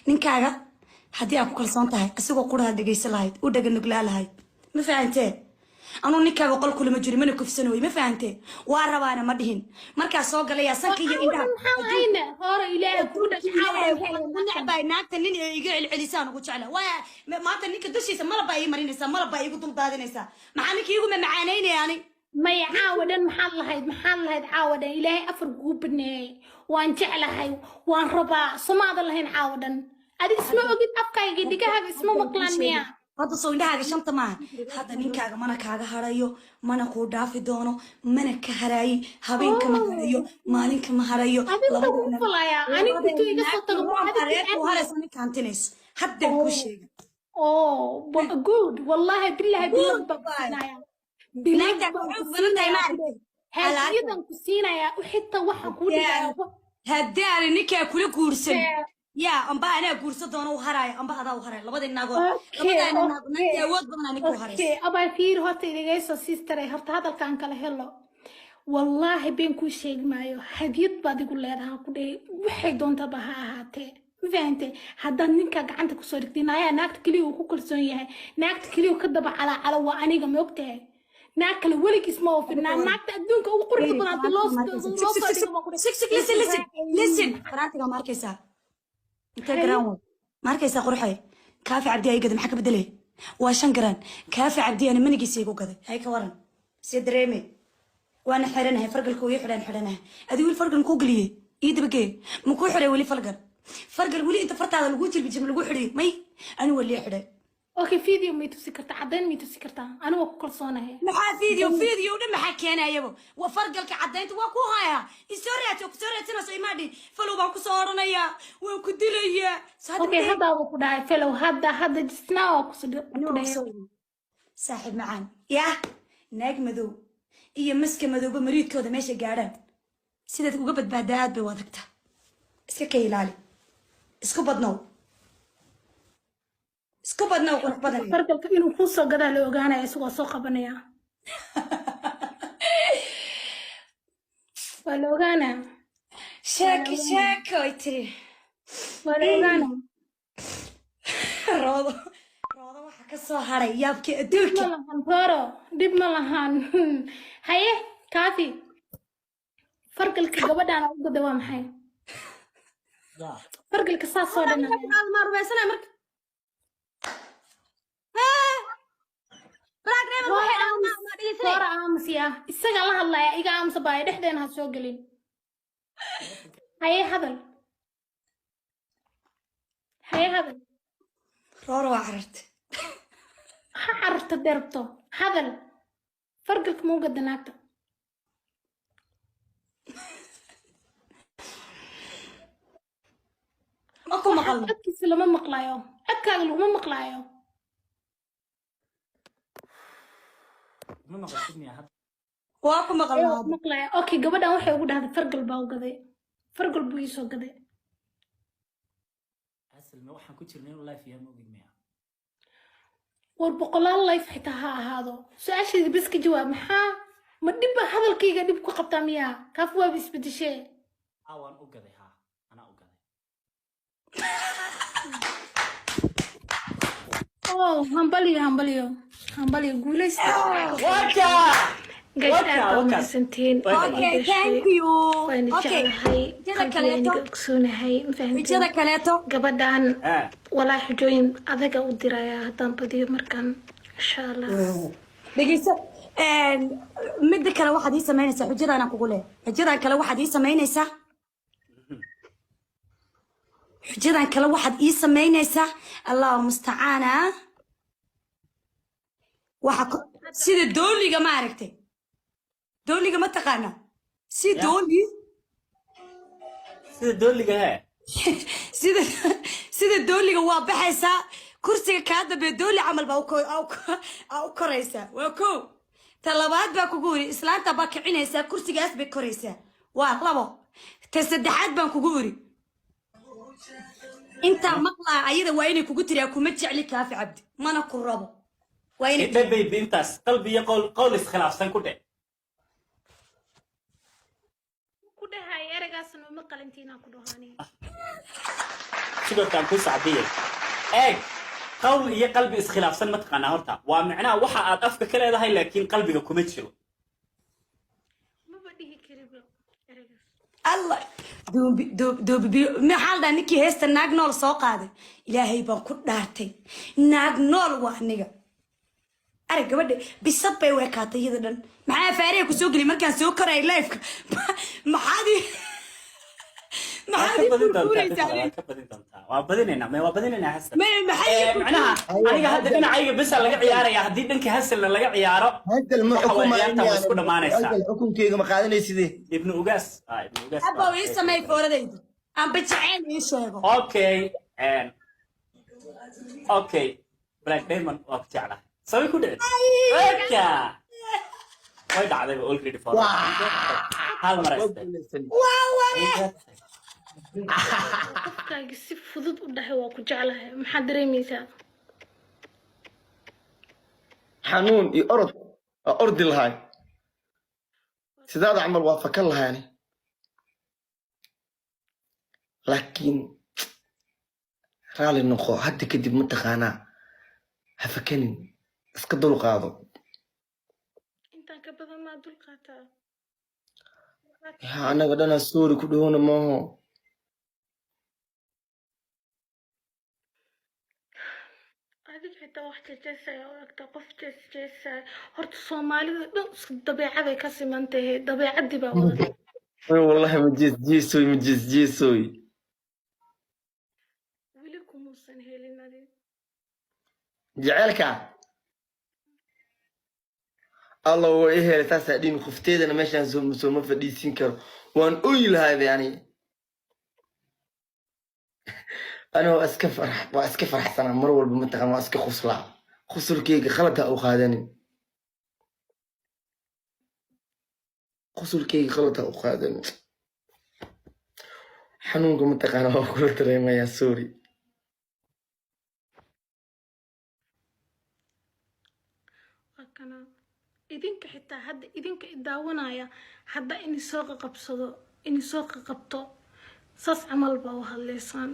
ninkaaga haddii aad ku kalsoon tahay isagoo quraha dhegaysan lahayd u dhaga nuglaa lahayd ma fahantee anuu ninkaaga qol kulama jiro mana kufsanooy ma fahantee waa rabaana ma dhihin markaa soo galaya sanka iyo indhaha naagta nin iga celcelisaan ugu jecla waa maanta ninka dushiisa malabaa ii marinaysaa malabaa iigu duldaadinaysaa maxaa ninka iigu mamacaanaynaya ani maya caawadan maxaad lahayd caawadan ilaahay afar kuu baneeyey waan jeclahay waan rabaa somaada lahayn caawadan adig isma ogid afkayga dhigahaaga isma maqlaan miya hadda soo indhahaaga shanta maaha hadda ninkaaga mana kaaga harayo mana kuu dhaafi doono mana ka haraayi habeenka ma harayo maalinka ma harayo haraysa ninkaantinayso haddan kuu sheega good wallahi billahi هاديدن كسينايا وحتى waxa ku dhigaayo hadaan ninka kula guursan yaa amba ana guursan doono haraay amba adaa u haraay labada naagood awood badan anigu haraay aba fiir horta idagayso sister ay horta hadalkan kala helo wallahi been ku sheegmaayo hadiyad baad igu leedahay ku dheey waxay doonta ba ha ahaatee فهمت هذا نينكا gacanta ku soo dhigtinaaya naagta kaliya uu ku kalsoon yahay naagta kaliya ka daba cala waa aniga ma ogtahay naakala weligiis ma oofina naagta adduunka ugu quruxda badan listen faraantiga markaysa inta garan markaysa quruxay kaafi cabdi ay gada maxaa ka bedelay waa 5 garan kaafi cabdi ana manigiisa igu gaday hay ka waran si dareemay waana xiranahay fargalku iyo xiranahay adii wiil fargal ku galiyay ii dabagay ma ku xiray wali fargal wali inta fartaada lagu jirbi jim lagu xiray may ani wali xiray اوكي فيديو ميتو سكرتا عدين ميتو سكرتا انا وكل صونها maxaa فيديو dhan maxaa keenayaba waa fargalka cadeynta waa ku haya istooriyatna soo imaadi falow baan ku soo oranaya waan ku dilaya اوكي هذا ابو كداي فلو هذا جسنا وكسد saaxib macaan yaa naag madow iyo maska madowba mariidkooda meesha gaaraan sidaad uga badbaadaad bay wadagta iska ka ilaali isku badnow اسكوبنا وقف بدني فرق إنه خصوصا قدر لو جانا يسوع سوق بنيا ولو جانا شاك ويتري ولو جانا روضة وحكي الصهري يابكي أدوكي ملهان فارو دب ملهان هاي كافي فرق الكجبة أنا أقول دوام هاي فرق القصاص صار لنا ما ربع سنة مرك صار أمسيا السجل الله يا إيجا أمس باي دحدين هالشوقلين هاي هذا رورو عرفت عرفت دربته هذا فرقك مو قد ناكته أكو مقلب أكيس لما مقلايو أكاغ لما مقلايو واكو مقلب مقلايو أوكي قبل وحي أقول هذا فرق الباو قضي فرق البويسو قضي أصل ما وحنا كنت شرنين والله فيها ما قد مياه والبقول الله يفتحها هذا سؤال بس كجواب محا ما دب هذا الكيكة دب قبطة مياه كافوا بس بدي شيء أوان أقضي ها أنا أقضي أوه همبليو قولي وكا سنتين اوكي ثانك يو اوكي جدا كليتو قبدان ولا حجوين أذاك ودرايا هدان بديو مركان إن شاء الله دقيسة مدة كلا واحد يسمينيسا حجدا أنا كقوله حجدا كلا واحد يسمينيسا حجدا كلا واحد يسمينيسا الله مستعانة واحد سيد الدولي ما عرفتي دولي ما تقانا سيد دولي ها سيد الدولي waa baxaysa kursiga ka dambe dooli amal ba au koraysa waa ko talabaad ba kugu uri islaanta ba kicinaysa kursigaas bay koraysa waa labo ta saddexaad baan kugu uri inta maqla ayada waa inay kugu tiriya kuma jecli kaafi cabdi mana ku rabo waa inay بيبي بنتاس قلبي يقول قول اسخلاف سنكوتي dhahay eragaasna uma qalantiinaa ku dhahaani sidoo kale ku sacdiyay eeg qawl iyo qalbi iskhilaafsan ma taqaanaa horta waa macnaha waxa aad afka ka leedahay laakiin qalbiga kuma jiro maba dhihi kariba eragaas الله دوبي محل ده نكي هست ناق نول سوق هذا إلهي بنكون دارتي ناق نول وانيجا أرجع بدي بيصبي وكاتي هذا معاه فارق وسوق لي مركز سوق كراي لايف ما حدي ما حدي بقولي تعالي وابدينا ما وابدينا حسن ما حي معناها أنا هذا أنا عايق بس اللي عياره يا هدي دنك هسل اللي عياره هذا الحكومة هذا ما هذا الحكومة كي ما قاعدين يسدي ابن أوجاس ابن أوجاس أبا ويسا ما يفور ذي أم بتشعين إيش هذا أوكي أوكي بلاك دايمون وقت على سوي كده ركا وايد عادي بقول كده فور هالمرة واو qofkaaga si fudud u dhahay waa ku jeclahay maxaa dareemaysaa حنون يأرد أرد الهاي سداد عمل وافق الله يعني لكن رالي النخو حتى كدب متخانا هفكني اسكدلو قاضو intaan ka badan maa dul qaataa يا أنا قدنا سوري كدهون ما هو adiga xitaa wax jeesjeesaya oo agta qof jeesjeesaya horta soomaalida dhan isku dabeecaday ka siman tahay dabeecadii baa wada والله مجيس جيسوي مجيس جيسوي weli kumuusan helin adi جعلك الله هو إيه تاسع دين خفتي أنا ماشي أنزل مسلم في دي سينكر وان أويل هذا يعني أنا أسكفر حسنا مرور بمنطقة ما أسك خصلا خسر كيك خلطها أو خادني خسر كيك خلطها أو خادني حنونك منطقة أنا أقول ترى ما يا سوري waa kana idinka xitaa hadda idinka idaawanaya hadda ini soo qabsado ini soo qabto saas camal baa u hadlaysaan